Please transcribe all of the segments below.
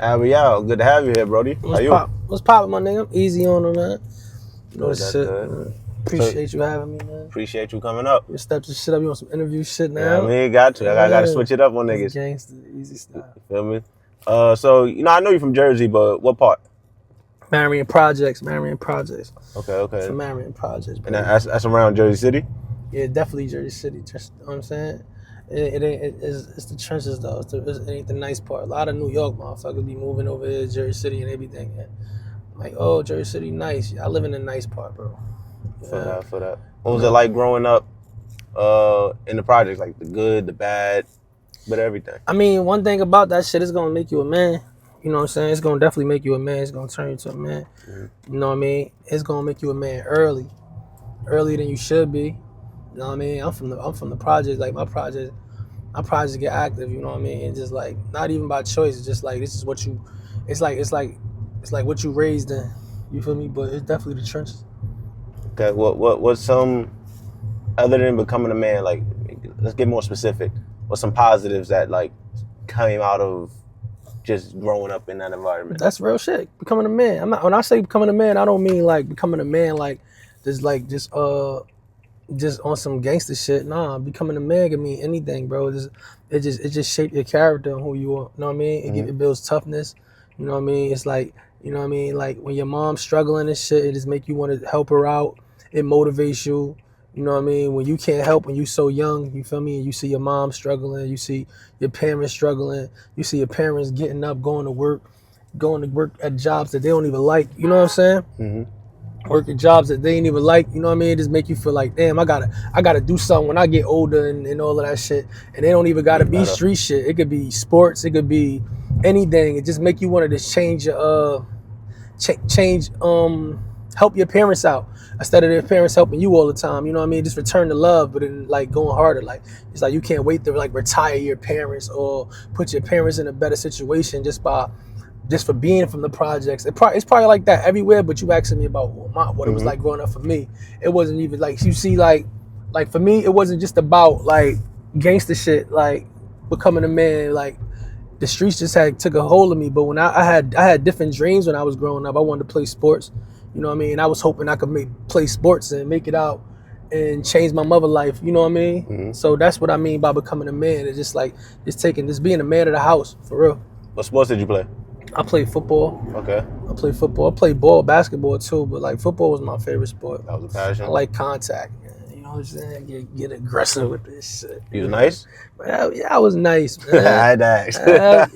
Albee out. Good to have you here, Brody. How you? What's poppin', my nigga? I'm easy on them, man. You know Good, this that's shit, good. man. Appreciate you having me, man. Appreciate you coming up. You step this shit up. You want some interview shit now? Yeah, I mean, got to. I got to switch it up on niggas. Gangster, easy stuff. Feel me? So I know you're from Jersey, but what part? Marion Projects. Okay. From Marion Projects, And that's around Jersey City. Yeah, definitely Jersey City. Just, you know what I'm saying? It's the trenches though. It ain't the nice part. A lot of New York motherfuckers be moving over here to Jersey City and everything. And like, oh, Jersey City, nice. I live in the nice part, bro. For that. What was it like growing up in the projects? Like the good, the bad, but everything. I mean, one thing about that shit is gonna make you a man. You know what I'm saying? It's gonna definitely make you a man. It's gonna turn you to a man. Mm-hmm. You know what I mean? It's gonna make you a man earlier than you should be. You know what I mean? I'm from the projects. Like my projects get active. You know what I mean? And just like not even by choice. It's just like this is what you. It's like what you raised in. You feel me? But it's definitely the trenches. Okay. What's some other than becoming a man? Like, let's get more specific. What's some positives that like came out of just growing up in that environment? That's real shit. Becoming a man. When I say becoming a man, I don't mean like becoming a man like just on some gangster shit. Nah, becoming a man can mean anything, bro. It just shape your character and who you are. You know what I mean? It builds toughness. You know what I mean? It's like, you know what I mean? Like when your mom's struggling and shit, it just make you want to help her out. It motivates you. You know what I mean? When you can't help when you so young, you feel me? And you see your mom struggling, you see your parents struggling, you see your parents getting up, going to work at jobs that they don't even like. You know what I'm saying? Mm-hmm. Working jobs that they ain't even like, you know what I mean? It just make you feel like, damn, I gotta do something when I get older and all of that shit. And they don't even gotta be street shit. It could be sports, it could be anything. It just make you want to just change your help your parents out instead of their parents helping you all the time. You know what I mean? Just return the love, but then like going harder. Like it's like you can't wait to like retire your parents or put your parents in a better situation just for being from the projects. It's probably like that everywhere, but you asking me about what it was like growing up for me. It wasn't even like, you see, like for me, it wasn't just about like gangster shit, like becoming a man. Like the streets just took a hold of me. But when I had different dreams when I was growing up. I wanted to play sports, you know what I mean? And I was hoping I could play sports and make it out and change my mother life, you know what I mean? Mm-hmm. So that's what I mean by becoming a man. It's just like, just being a man of the house, for real. What sports did you play? I played football. Okay. I played football. I played basketball too, but like football was my favorite sport. That was a passion. I like contact. You know what I'm saying? Get aggressive with this shit. You was nice? Yeah, I was nice, man. I had to ask.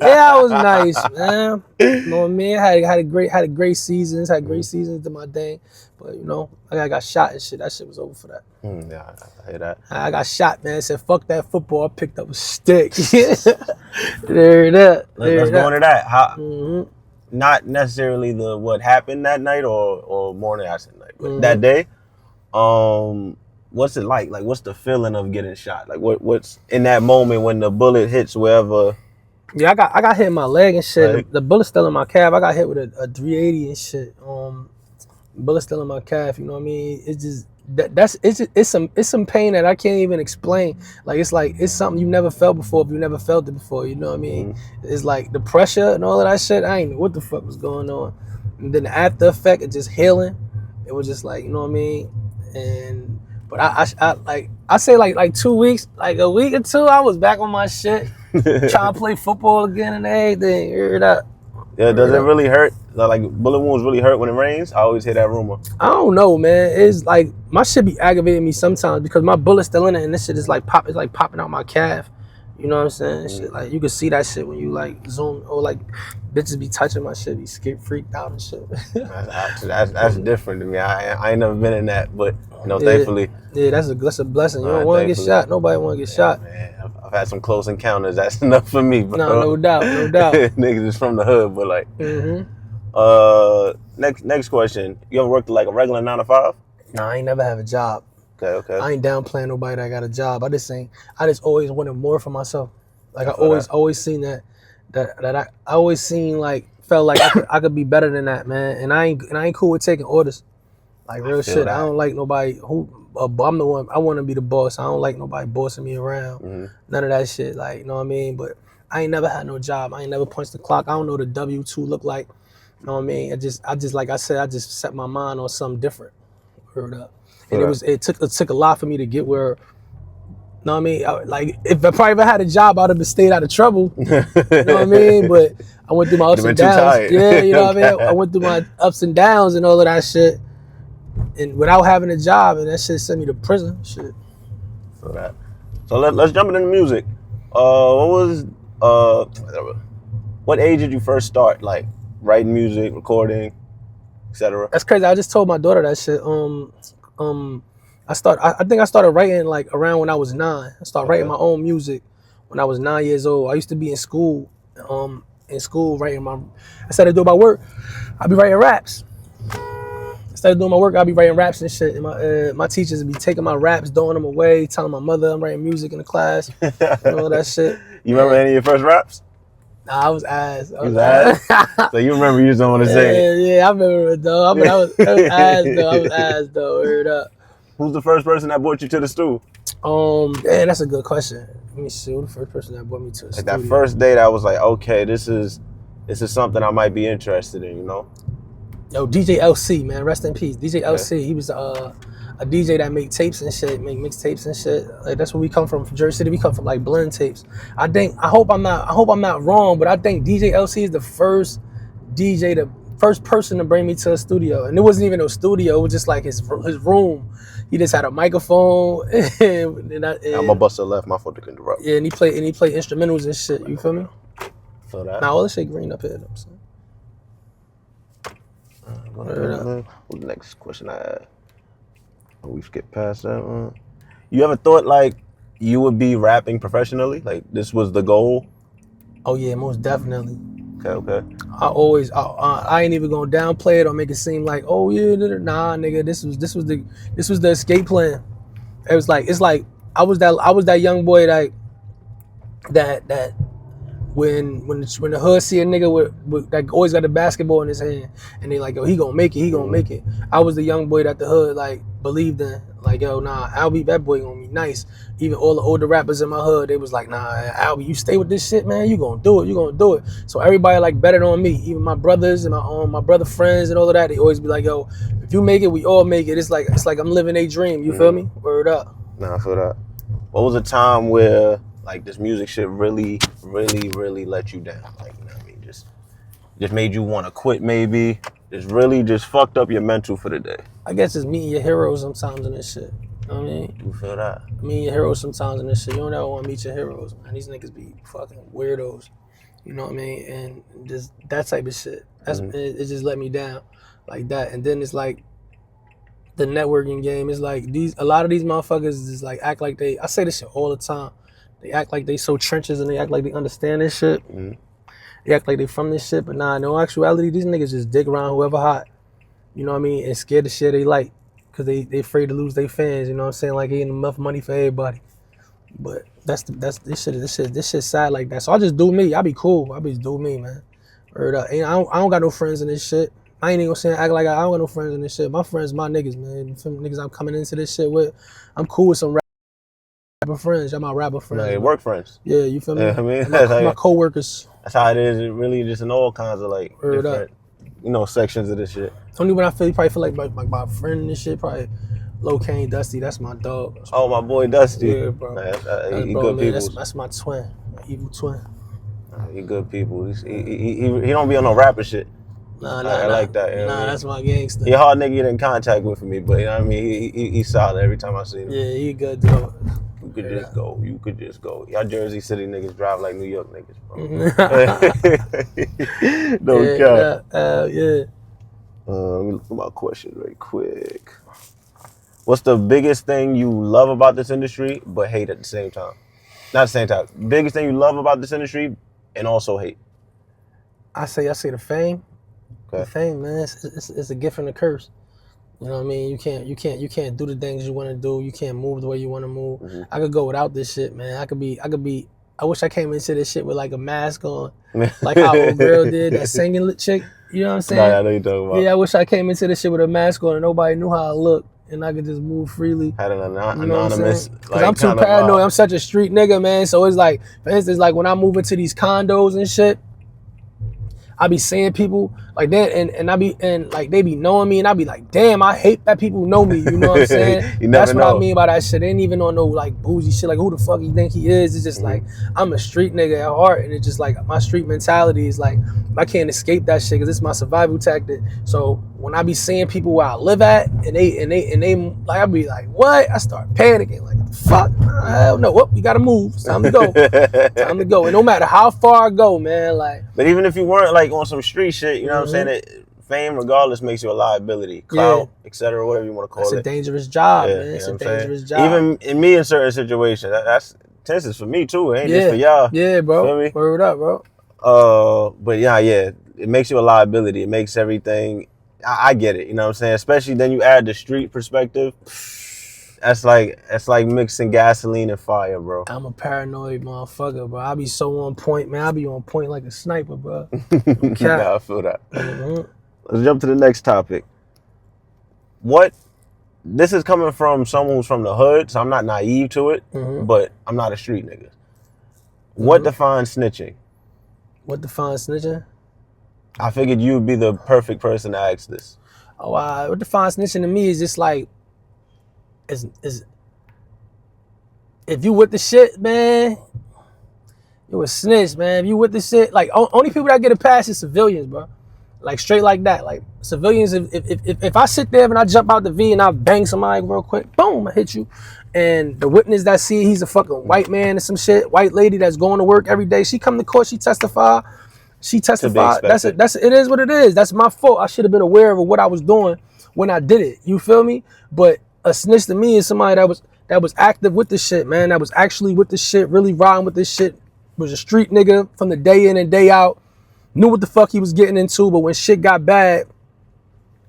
Yeah, I was nice, man. You know what I mean? Had great seasons. Had great seasons to my thing, but you know, I got shot and shit. That shit was over for that. Yeah, I hear that. I got shot, man. I said, fuck that football. I picked up a stick. There that. Let's go into that. How? Not necessarily what happened that night or morning after night, but that day. What's it like? Like, what's the feeling of getting shot? Like, what's in that moment when the bullet hits wherever? Yeah, I got hit in my leg and shit. Like, the bullet's still in my calf. I got hit with a 380 and shit. Bullet's still in my calf. You know what I mean? It's just it's some pain that I can't even explain. Like it's something you never felt before if you never felt it before. You know what I mean? It's like the pressure and all of that shit. I ain't know what the fuck was going on. And then the after effect of just healing, it was just like, you know what I mean? But I say like 2 weeks, like a week or two, I was back on my shit, trying to play football again and everything. Hear that? Yeah, does it really hurt? Like bullet wounds really hurt when it rains? I always hear that rumor. I don't know, man. It's like my shit be aggravating me sometimes because my bullet's still in it and this shit is like popping out my calf. You know what I'm saying? Shit, like you can see that shit when you like zoom or like bitches be touching my shit, be scared, freaked out and shit. That's different to me. I ain't never been in that, but you know, thankfully. Yeah, that's a blessing. You don't want to get shot. Nobody want to get shot. Man, I've had some close encounters. That's enough for me, bro. No doubt. Niggas is from the hood, but like. Next question. You ever worked like a regular 9 to 5? No, I ain't never have a job. Okay. I ain't downplaying nobody that got a job. I just always wanted more for myself. Like I always seen that I always seen like felt like I could be better than that, man. And I ain't cool with taking orders. Like real shit. I don't like nobody I'm the one. I want to be the boss. I don't like nobody bossing me around. None of that shit. Like, you know what I mean? But I ain't never had no job. I ain't never punched the clock. I don't know what the W-2 look like. You know what I mean? I just like I said, I just set my mind on something different. Word up. And it took a lot for me to get where. You know what I mean? Like, if I probably had a job, I'd have stayed out of trouble. You know what I mean? But I went through my ups and downs. Yeah, you know what I mean? I went through my ups and downs and all of that shit. And without having a job, and that shit sent me to prison. Shit. So let's jump into the music. What age did you first start, like, writing music, recording, etc.? That's crazy. I just told my daughter that shit. I think I started writing like around when I was 9. I started writing my own music when I was 9 years old. I used to be in school, writing instead of doing my work, I'd be writing raps. Instead of doing my work, I'd be writing raps and shit. And my teachers would be taking my raps, throwing them away, telling my mother I'm writing music in the class, and all that shit. You remember any of your first raps? Nah, I was ass. You was ass? So you remember, you just don't want to say it. Yeah, I remember it though. I was ass though. I was ass though. Word up. Who's the first person that brought you to the stool? Man, that's a good question. Let me see. Who's the first person that brought me to the studio? That first date, I was like, okay, this is something I might be interested in, you know? Yo, DJ LC, man, rest in peace. DJ LC, he was a DJ that make tapes and shit, make mixtapes and shit. Like, that's where we come from Jersey City. We come from like blend tapes. I hope I'm not wrong, but I think DJ LC is the first person to bring me to a studio. And it wasn't even no studio, it was just like his room. He just had a microphone. I'm a buster left, my fault to interrupt. Yeah, and he played instrumentals and shit. You feel me? Feel that. Now all this shit green up here. What's the next question I had? We skipped past that one. You ever thought like you would be rapping professionally? Like this was the goal? Oh yeah, most definitely. Okay. I ain't even gonna downplay it or make it seem like, oh yeah, nah, nigga, this was the escape plan. It's like I was that young boy that when the hood see a nigga with that always got the basketball in his hand and they like, yo, he gonna make it. I was the young boy that the hood like believed in. Like, yo, nah, Albee, that boy gonna be nice. Even all the older rappers in my hood, they was like, nah, Albee, you stay with this shit, man, you gonna do it. So everybody like betted on me. Even my brothers and my brother friends and all of that, they always be like, yo, if you make it, we all make it. It's like I'm living a dream, you feel me? Word up. Nah, I feel that. What was a time where like this music shit really, really, really let you down? Like, you know what I mean? Just made you want to quit maybe? Just fucked up your mental for the day? I guess it's meeting your heroes sometimes in this shit. You know what I mean? You feel that? Meeting your heroes sometimes in this shit. You don't ever want to meet your heroes, man. These niggas be fucking weirdos. You know what I mean? And just that type of shit. It just let me down like that. And then it's like the networking game is like a lot of these motherfuckers just like act like I say this shit all the time. They act like they so trenches and they act like they understand this shit. Mm-hmm. They act like they from this shit, but nah, in actuality, these niggas just dig around whoever hot. You know what I mean? And scared the shit they like. Cause they afraid to lose their fans, you know what I'm saying? Like ain't enough money for everybody. But this shit sad like that. So I just do me. I be cool. I be do me, man. Word up. I don't got no friends in this shit. I ain't even gonna say act like I don't got no friends in this shit. My friends, my niggas, man. Some niggas I'm coming into this shit with. I'm cool with some rapper friends. Y'all my rapper friends. Like work friends. Yeah, you feel me? Yeah, I mean, my co-workers. That's how it is. It really just in all kinds of like different, sections of this shit. Only when you probably feel like my friend and this shit, probably Low Kane Dusty. That's my dog. Oh, my boy Dusty. Yeah, bro. He good people. That's my twin, my evil twin. He good people. He don't be on no rapper shit. Nah, I like that. You know that's my gangster. He a hard nigga to get in contact with me, but you know what I mean. He's solid every time I see him. Yeah, he good dude. You could just go. Y'all Jersey City niggas drive like New York niggas, bro. No cap. Yeah. Let me look at my question very quick. What's the biggest thing you love about this industry but hate at the same time? Not at the same time. Biggest thing you love about this industry and also hate? I say the fame. Okay. The fame, man. It's a gift and a curse. You know what I mean? You can't do the things you want to do. You can't move the way you want to move. Mm-hmm. I could go without this shit, man. I wish I came into this shit with like a mask on, like how old girl did, that singing chick. You know what I'm saying? Nah, I know you're talking about. Yeah, I wish I came into this shit with a mask on and nobody knew how I looked. and I could just move freely. Had an You know what I'm anonymous, saying? Because like, I'm too kind of, paranoid. I'm such a street nigga, man. So it's like, for instance, like when I move into these condos and shit, I be seeing people like that, and I be like they be knowing me, and I be like, damn, I hate that people know me. You know what I'm saying? You That's never what I know. mean by that shit. They ain't even on no like bougie shit. Like who the fuck you think he is? It's just like I'm a street nigga at heart, and it's just like my street mentality is like I can't escape that shit because it's my survival tactic. So when I be seeing people where I live at, and they like I be like, what? I start panicking like, fuck, hell no, whoop, we gotta move. It's time to go. Time to go. And no matter how far I go, man, like. But even if you weren't like on some street shit, you know what I'm saying? Fame, regardless, makes you a liability, clout, etc., whatever you want to call That's it. a dangerous job, Yeah, man. It's you know a what I'm dangerous saying? job. Even in me in certain situations, that's tense is for me too. It ain't just for y'all. Yeah, bro. Feel me? Word up, bro. But yeah, it makes you a liability. It makes everything. I get it. You know what I'm saying? Especially then you add the street perspective. That's like mixing gasoline and fire, bro. I'm a paranoid motherfucker, bro. I be so on point, man. I be on point like a sniper, bro. Nah, I feel that. Let's jump to the next topic. This is coming from someone who's from the hood, so I'm not naive to it, but I'm not a street nigga. What defines snitching? What defines snitching? I figured you would be the perfect person to ask this. Oh, what defines snitching to me is just like, is if you with the shit, man, you a snitch, man. If you with the shit, like only people that get a pass is civilians, bro. Like straight like that. Like civilians, if I sit there and I jump out the V and I bang somebody real quick, boom, I hit you. And the witness that see he's a fucking white man or some shit, white lady that's going to work every day. She come to court, she testify. It is what it is. That's my fault. I should have been aware of what I was doing when I did it. You feel me? But a snitch to me is somebody that was active with the shit, man. That was actually with the shit, really riding with this shit. Was a street nigga from the day in and day out. Knew what the fuck he was getting into, but when shit got bad,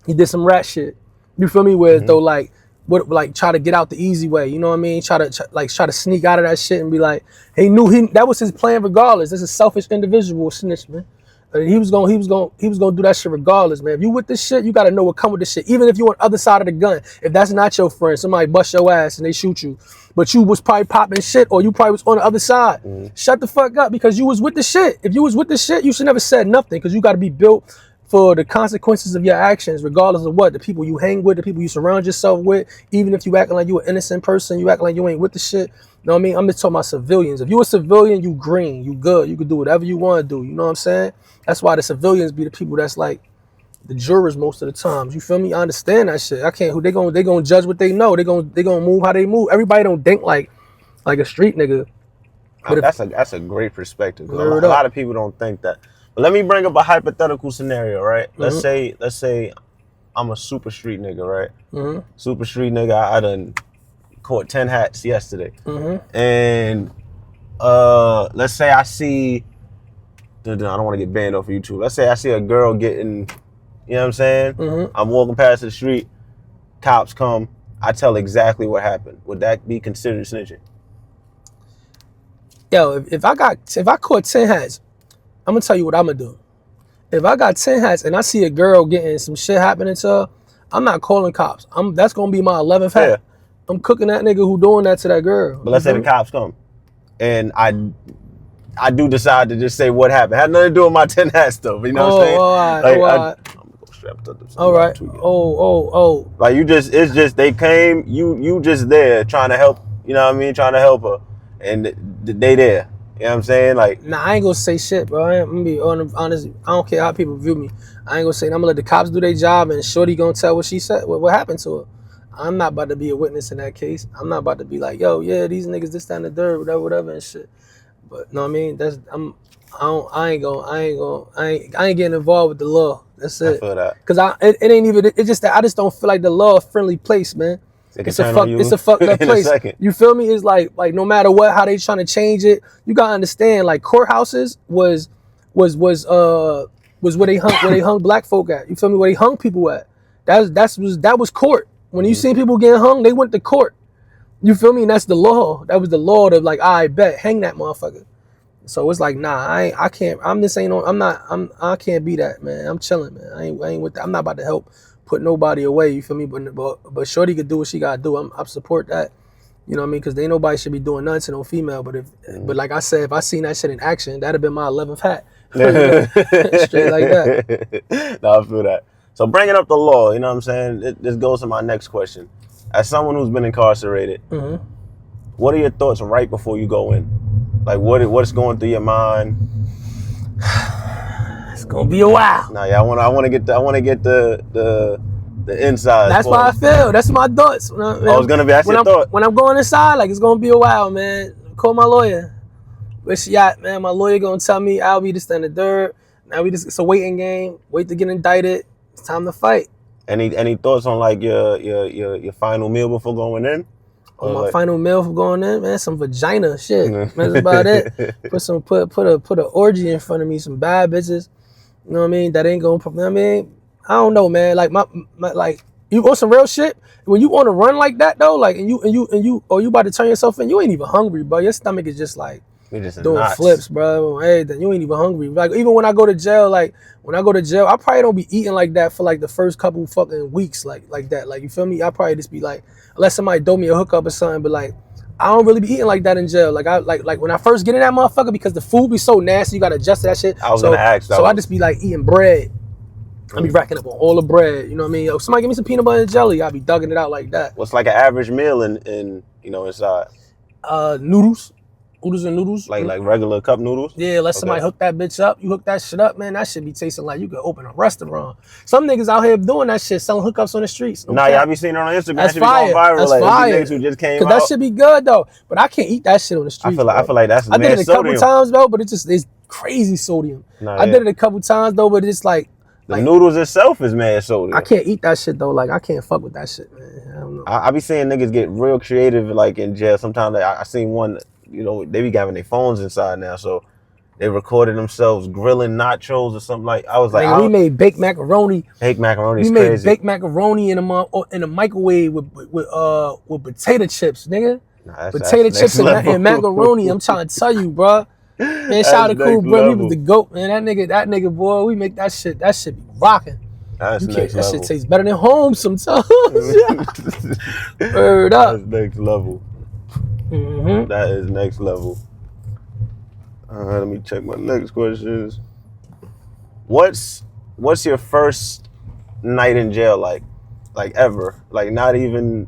he did some rat shit. You feel me? Where though like try to get out the easy way. You know what I mean? Try to sneak out of that shit and be like, he knew that was his plan regardless. This is a selfish individual snitch, man. He was gonna do that shit regardless, man. If you with this shit, you gotta know what come with this shit. Even if you on the other side of the gun, if that's not your friend, somebody bust your ass and they shoot you, but you was probably popping shit or you probably was on the other side. Shut the fuck up because you was with the shit. If you was with the shit, you should never said nothing because you gotta be built for the consequences of your actions, regardless of what the people you hang with, the people you surround yourself with. Even if you acting like you an innocent person, you acting like you ain't with the shit. You know what I mean? I'm just talking about civilians. If you a civilian, you green, you good, you can do whatever you want to do. You know what I'm saying? That's why the civilians be the people that's like the jurors most of the times. You feel me? I understand that shit. I can't. They gonna judge what they know. They gonna move how they move. Everybody don't think like a street nigga. But that's a great perspective. A lot of people don't think that. But let me bring up a hypothetical scenario, right? Let's say I'm a super street nigga, right? Super street nigga. I done caught 10 hats yesterday, and let's say I see. I don't want to get banned off of YouTube. Let's say I see a girl getting, you know what I'm saying? I'm walking past the street, cops come, I tell exactly what happened. Would that be considered snitching? Yo, if I caught 10 hats, I'm gonna tell you what I'm gonna do. If I got 10 hats and I see a girl getting some shit happening to her, I'm not calling cops. That's gonna be my 11th hat. Yeah. I'm cooking that nigga who doing that to that girl. But let's say the cops come, and I do decide to just say what happened. Had nothing to do with my 10 hats stuff. You know what I'm saying? I'm gonna go strap to them. All right. Like it's just they came. You just there trying to help. You know what I mean? Trying to help her, and they there. You know what I'm saying? Like, nah, I ain't gonna say shit, bro. I'm gonna be honest. I don't care how people view me. I ain't gonna say. I'm gonna let the cops do their job, and shorty gonna tell what she said, what happened to her. I'm not about to be a witness in that case. I'm not about to be like, yo, yeah, these niggas this, that, and the third, whatever, and shit. But know what I mean? I ain't getting involved with the law. That's it. I feel that. Cause it ain't even. It's just that I just don't feel like the law a friendly place, man. It's a fucked up place. You feel me? It's like no matter what, how they trying to change it, you gotta understand. Like courthouses was where they hung black folk at. You feel me? Where they hung people at. That was court. When you seen people getting hung, they went to court. You feel me? And that's the law. That was the law to like, I bet hang that motherfucker. So it's like, nah, I can't. I can't be that, man. I'm chilling, man. I ain't with that. I'm not about to help put nobody away. You feel me? But shorty could do what she gotta do. I support that. You know what I mean? Because ain't nobody should be doing nothing to no female. But like I said, if I seen that shit in action, that'd have been my 11th hat. Straight like that. No, I feel that. So bringing up the law, you know what I'm saying? This goes to my next question. As someone who's been incarcerated, what are your thoughts right before you go in? Like what's going through your mind? It's gonna be a while. Nah, yeah, I want to get the inside. That's why I feel. That's my thoughts. It's gonna be. That's your thought. When I'm going inside, like it's gonna be a while, man. Call my lawyer. Where she at, man? My lawyer gonna tell me Albee to stand the dirt. Now it's a waiting game. Wait to get indicted. It's time to fight. Any thoughts on like your final meal before going in? On my final meal for going in, man, some vagina shit. Man, that's about it. Put an orgy in front of me, some bad bitches. You know what I mean? That ain't gonna. You know what I mean, I don't know, man. Like my like you want some real shit. When you on a run like that though, like and you about to turn yourself in, you ain't even hungry, bro. Your stomach is just like doing flips, bro. Everything. You ain't even hungry. Like even when I go to jail, I probably don't be eating like that for like the first couple fucking weeks, like that. Like you feel me? I probably just be like, unless somebody throw me a hookup or something, but like I don't really be eating like that in jail. Like I like when I first get in that motherfucker, because the food be so nasty, you gotta adjust to that shit. I was gonna ask that. So I just be like eating bread. I be racking up on all the bread, you know what I mean? Yo, somebody give me some peanut butter and jelly, I be dugging it out like that. What's like an average meal in inside? Noodles. Oodles and noodles. Like regular cup noodles? Yeah, let somebody hook that bitch up. You hook that shit up, man, that shit be tasting like you could open a restaurant. Some niggas out here doing that shit, selling hookups on the streets. Nah, yeah, I be seeing it on Instagram. That's that fire. Be going viral. That's like, fire. Niggas who just came Cause out. that shit be good though. But I can't eat that shit on the streets. I feel like that's I did it a couple times though, but it's crazy sodium. I did it a couple times though, but it's like the noodles itself is mad sodium. I can't eat that shit though. Like I can't fuck with that shit, man. I don't know. I be seeing niggas get real creative like in jail. Sometimes I seen one, they be having their phones inside now, so they recorded themselves grilling nachos or something like. I was like, we made baked macaroni. Baked macaroni is crazy. We made baked macaroni in a microwave with potato chips, nigga. Potato chips and macaroni. I'm trying to tell you, bro. Man, shout out to Cool Bro. He was the GOAT, man. That nigga, boy, we make that shit be rocking. That shit tastes better than home sometimes. Word up. That's next level. Mm-hmm. That is next level. Let me check my next questions. What's your first night in jail like ever? Like not even,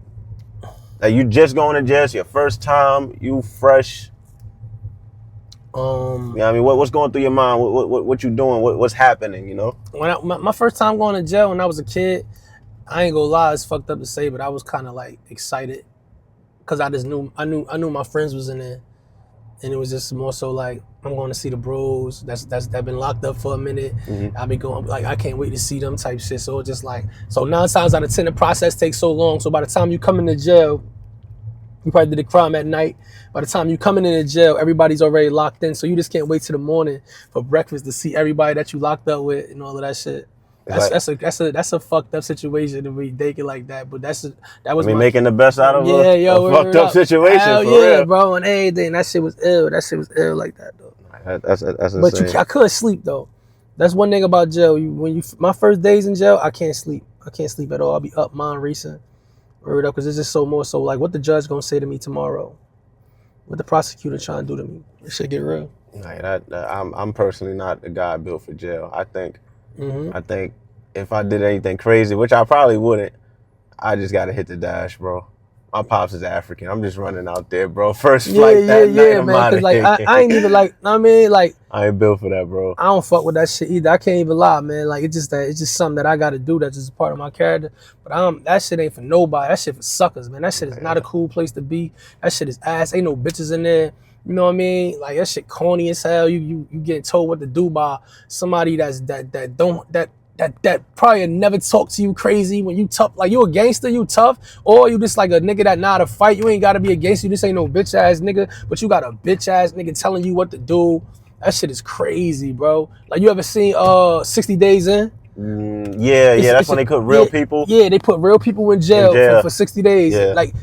like you just going to jail, it's your first time, you fresh. You know what I mean? What's going through your mind? What you doing? What's happening? You know? When my first time going to jail when I was a kid, I ain't gonna lie, it's fucked up to say, but I was kind of like excited because I knew my friends was in there, and it was just more so like I'm going to see the bros that been locked up for a minute. Mm-hmm. I be going like I can't wait to see them type shit. So it's just like 9 times out of 10 the process takes so long. So by the time you come into jail, you probably did a crime at night. By the time you coming into jail, everybody's already locked in. So you just can't wait till the morning for breakfast to see everybody that you locked up with and all of that shit. That's a fucked up situation to be thinking like that. But that was making the best out of a fucked up situation. Hell for yeah, real. bro, and everything. That shit was ill. That shit was ill like that though. That's insane. But I couldn't sleep though. That's one thing about jail. My first days in jail, I can't sleep. I can't sleep at all. I'll be up, mind racing. Word up, because it's just so more so like what the judge gonna say to me tomorrow, what the prosecutor trying to do to me. This shit get real. I'm personally not a guy built for jail. I think if I did anything crazy, which I probably wouldn't, I just gotta hit the dash, bro. My pops is African. I'm just running out there, bro. First flight that night, I'm man. Cause like I ain't even like, I mean, like I ain't built for that, bro. I don't fuck with that shit either. I can't even lie, man. Like it's just something that I gotta do. That's just a part of my character. But that shit ain't for nobody. That shit for suckers, man. That shit is not a cool place to be. That shit is ass. Ain't no bitches in there. You know what I mean? Like that shit corny as hell. You getting told what to do by somebody that probably never talk to you crazy when you tough. Like you a gangster, you tough, or you just like a nigga that know how to fight. You ain't gotta be a gangster. You just ain't no bitch ass nigga, but you got a bitch ass nigga telling you what to do. That shit is crazy, bro. Like you ever seen 60 Days In? Yeah, that's when they put real people. Yeah, they put real people in jail. For 60 days. Yeah. Like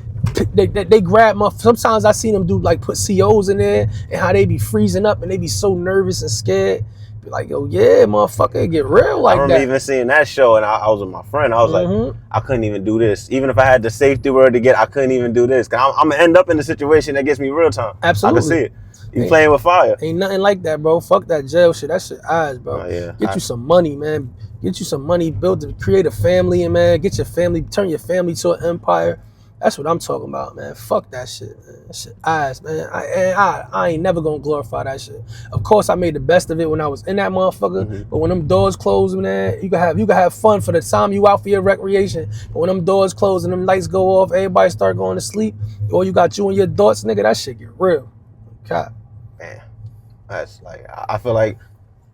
they grab sometimes I seen them do like put COs in there and how they be freezing up and they be so nervous and scared. Be like, yo, yeah, motherfucker, it get real I like remember that. even seeing that show, and I was with my friend. I was like, I couldn't even do this. Even if I had the safety word to get, I couldn't even do this. Cause I'm gonna end up in a situation that gets me real time. Absolutely. I can see it. You playing with fire. Ain't nothing like that, bro. Fuck that jail shit. That shit eyes, bro. Oh, yeah. Get you some money, man. Get you some money, create a family, and man, get your family, turn your family to an empire. That's what I'm talking about, man. Fuck that shit, man. That shit eyes, man. I ain't never gonna glorify that shit. Of course, I made the best of it when I was in that motherfucker. But when them doors close, man, you can have fun for the time you out for your recreation. But when them doors close and them lights go off, everybody start going to sleep, or you got you and your thoughts, nigga, that shit get real. God. Man, that's like, I feel like,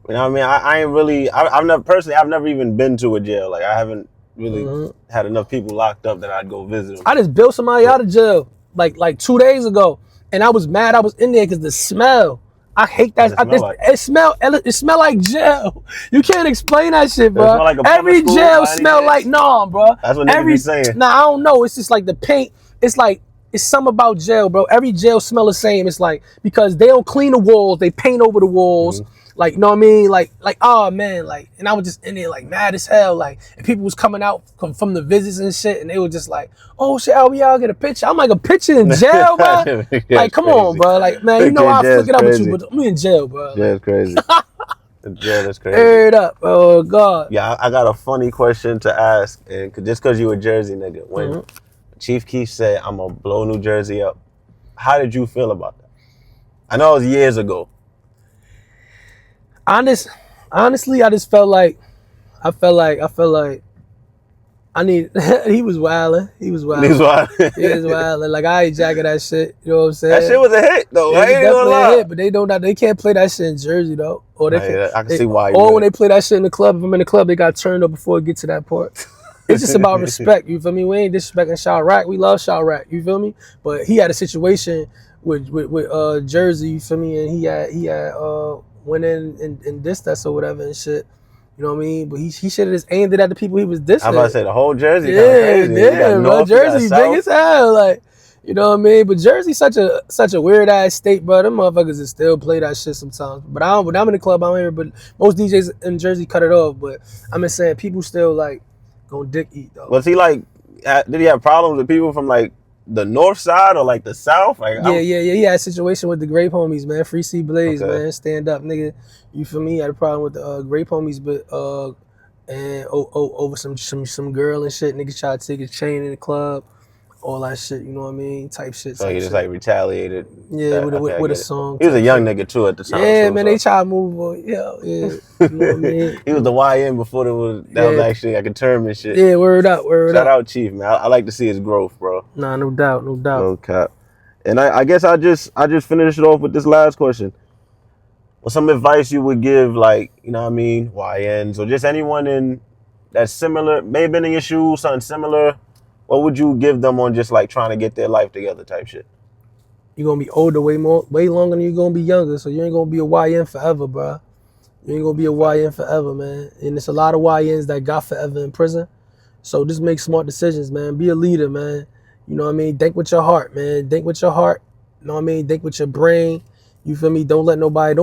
you know what I mean? I ain't really, I've never even been to a jail. Like, I haven't really had enough people locked up that I'd go visit them. I just built somebody out of jail like 2 days ago, and I was mad I was in there because the smell. I hate that. It smell like jail. You can't explain that shit, bro. Like every jail smell like bro. That's what niggas be saying. Nah, I don't know. It's just like the paint. It's like, it's something about jail, bro. Every jail smell the same. It's like, because they don't clean the walls, they paint over the walls. Like, you know what I mean? Like, oh man, like, and I was just in there like mad as hell. Like, and people was coming out from the visits and shit, and they were just like, oh shit, Albee, I'll get a picture. I'm like, a picture in jail, bro? Like, come on, bro. Like, man, you know I'll flick it up with you, but I'm in jail, bro. Jail's crazy. Jail is crazy. Heard up, oh God. Yeah, I got a funny question to ask, and just cause you a Jersey nigga, when Chief Keef said, I'm gonna blow New Jersey up, how did you feel about that? I know it was years ago. Honestly, I just felt like I need. He was wilding. He was wilding. Like, I hijacked that shit. You know what I'm saying? That shit was a hit though. Yeah, I ain't gonna lie. Hit, but they can't play that shit in Jersey though. Or I can see why. Or when they play that shit in the club, if I'm in the club, they got turned up before it get to that part. It's just about respect. You feel me? We ain't disrespecting Chirac. We love Chirac. You feel me? But he had a situation with Jersey. You feel me? And he had went in and dissed us or whatever and shit. You know what I mean? But he should have just aimed it at the people he was dissing. I'm about to say the whole Jersey. Yeah, bro. Jersey big as hell. Like, you know what I mean? But Jersey's such a weird ass state, bro. Them motherfuckers just still play that shit sometimes. But when I'm in the club, I don't hear. But most DJs in Jersey cut it off. But I'm just saying, people still like gonna dick eat though. Was he like? Did he have problems with people from like the north side or like the south? Like, yeah. He had a situation with the Grape Homies, man. Free C Blaze, man. Stand up, nigga. You feel me? He had a problem with the Grape Homies, but and over some girl and shit. Niggas tried to take his chain in the club, all that shit. You know what I mean? Type shit. So he just like retaliated. Yeah, with a song. He was a young nigga too at the time. Yeah, man. They tried to move. Yeah. You know what I mean? He was the YN before was actually like a term and shit. Yeah, word up. Shout out Chief, man. I like to see his growth, bro. Nah, no doubt. No cap. And I guess I just finish it off with this last question. What's some advice you would give, like, you know what I mean, YNs or just anyone in that's similar, may have been in your shoes, something similar? What would you give them on just like trying to get their life together type shit? You're gonna be older way longer than you're gonna be younger, so you ain't gonna be a YN forever, bro. You ain't gonna be a YN forever, man. And there's a lot of YNs that got forever in prison. So just make smart decisions, man. Be a leader, man. You know what I mean? Think with your heart, man. Think with your heart. You know what I mean? Think with your brain. You feel me? Don't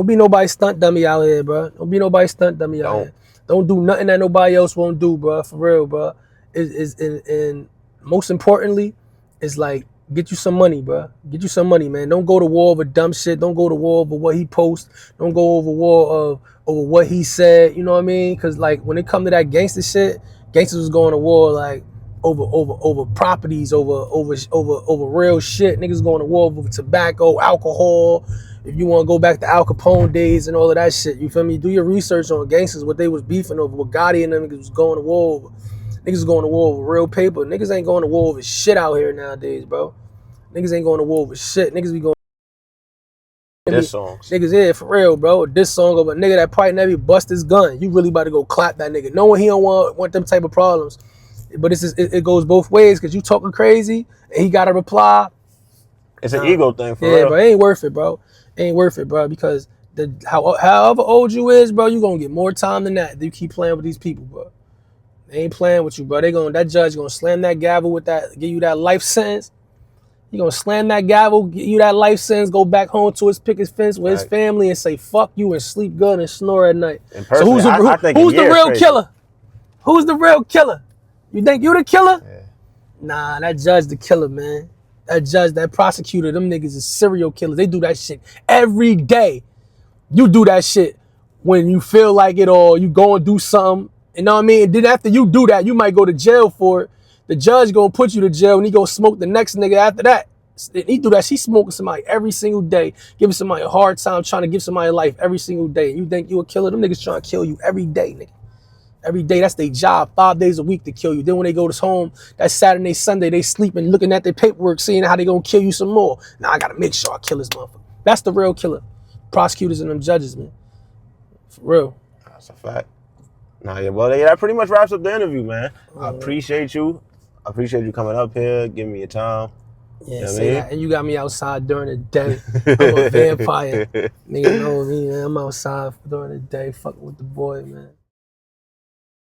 be nobody stunt dummy out here, bro. Don't be nobody stunt dummy out here. Don't do nothing that nobody else won't do, bro. For real, bro. And most importantly, it's like, get you some money, bro. Get you some money, man. Don't go to war over dumb shit. Don't go to war over what he posts. Don't go over war over what he said. You know what I mean? Because like when it come to that gangster shit, gangsters was going to war like over properties, over real shit. Niggas going to war over tobacco, alcohol. If you want to go back to Al Capone days and all of that shit, you feel me? Do your research on gangsters, what they was beefing over, what Gotti and them niggas was going to war over. Niggas going to war over real paper. Niggas ain't going to war over shit out here nowadays, bro. Niggas ain't going to war over shit. Niggas be going diss songs. Niggas, yeah, for real, bro. This song of a nigga that probably never bust his gun. You really about to go clap that nigga, knowing he don't want them type of problems. But it goes both ways, because you talking crazy and he got to reply. It's an ego thing, for real. Yeah, but it ain't worth it, bro. Ain't worth it, bro, because however old you is, bro, you gonna get more time than that. You keep playing with these people, bro. They ain't playing with you, bro. That judge gonna slam that gavel with that, give you that life sentence. He gonna slam that gavel, get you that life sentence, go back home to his picket fence with his Right. family and say fuck you and sleep good and snore at night. And So who's personally, I think a who's the year is real crazy. killer? Who's the real killer? You think you the killer? Yeah. Nah, that judge the killer, man. That judge, that prosecutor, them niggas is serial killers. They do that shit every day. You do that shit when you feel like it or you go and do something. You know what I mean? And then after you do that, you might go to jail for it. The judge gonna put you to jail and he gonna smoke the next nigga after that. He do that. She smoking somebody every single day, giving somebody a hard time, trying to give somebody life every single day. And you think you a killer? Them niggas trying to kill you every day, nigga. Every day, that's their job, 5 days a week to kill you. Then when they go to home, that Saturday, Sunday, they sleeping, looking at their paperwork, seeing how they gonna kill you some more. Now I gotta make sure I kill this motherfucker. That's the real killer. Prosecutors and them judges, man. For real. That's a fact. Nah, yeah, well, that pretty much wraps up the interview, man. I appreciate you. I appreciate you coming up here, giving me your time. Yeah, You know what I say mean? that. And you got me outside during the day. I'm a vampire. Nigga know me, man. I'm outside during the day, fucking with the boy, man.